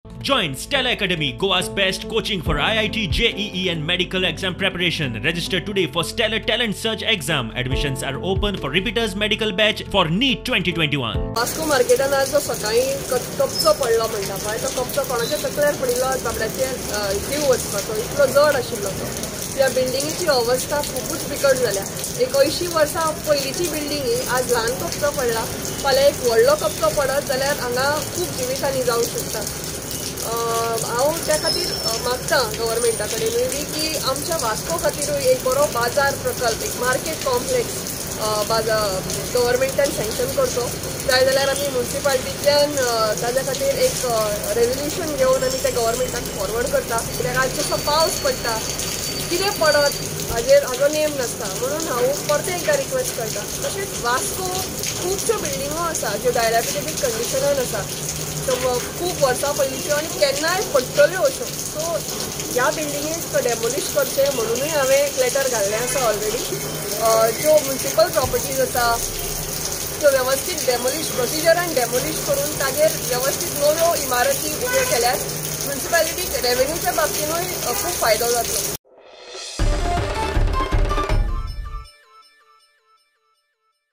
Join Stella Academy, Goa's best coaching for IIT, JEE and medical exam preparation. Register today for Stellar Talent Search exam. Admissions are open for repeaters medical batch for NEET 2021. Vasco मार्केटान आज जो सकाळी कपचो पडलो म्हणटा पळय तो कपचो कोणाच्या तकल्यार पडिल्लो बाबड्याचे जीव वचपाचो इतलो जड आशिल्लो तो. त्या बिल्डिंगेची अवस्था खूपच बिकट जाल्या. एक 80 वर्सां पयलींची बिल्डिंग ही आज ल्हान कपचो पडला, फाल्यां एक व्हडलो कपचो पडत जाल्यार हांगा खूब जिवितांनी जावंक शकता. हांव त्या खातीर मागता गव्हर्मेंटा कडेन की आमच्या वास्को खातीरूय एक बरो बाजार प्रकल्प, एक मार्केट कॉम्प्लेक्स गव्हर्मेंटान सँक्शन करचो. जाय जाल्यार आमी म्युन्सिपालिटींतल्यान ताज्या खातीर एक रेजोल्युशन घेवन आमी तें गव्हर्मेंटाक फॉरवर्ड करता. कित्याक आज जसो पावस पडटा कितें पडत हाजो नेम नासता, म्हणून हांव परते एकदा रिक्वेस्ट करता. तशेंच वास्को खुबश्यो बिल्डिंगो आसा ज्यो डायलॅपिडेटेड कंडिशनान आसा, खूब वर्सां पयलींच्यो आनी केन्नाय पडटल्यो अश्यो. सो ह्या बिल्डिंगेक डेमोलिश करचे म्हणूनय हांवें एक लेटर घाल्लें आसा ऑलरेडी. ज्यो म्युन्सिपल प्रॉपर्टीज आसा त्यो वेवस्थीत प्रोसिजरान डेमोलिश करून ताजेर वेवस्थीत नव्यो इमारती उब्यो केल्यार म्युन्सिपालिटीक रेवेन्यूच्या बाबतीनूय खूब फायदो जातलो.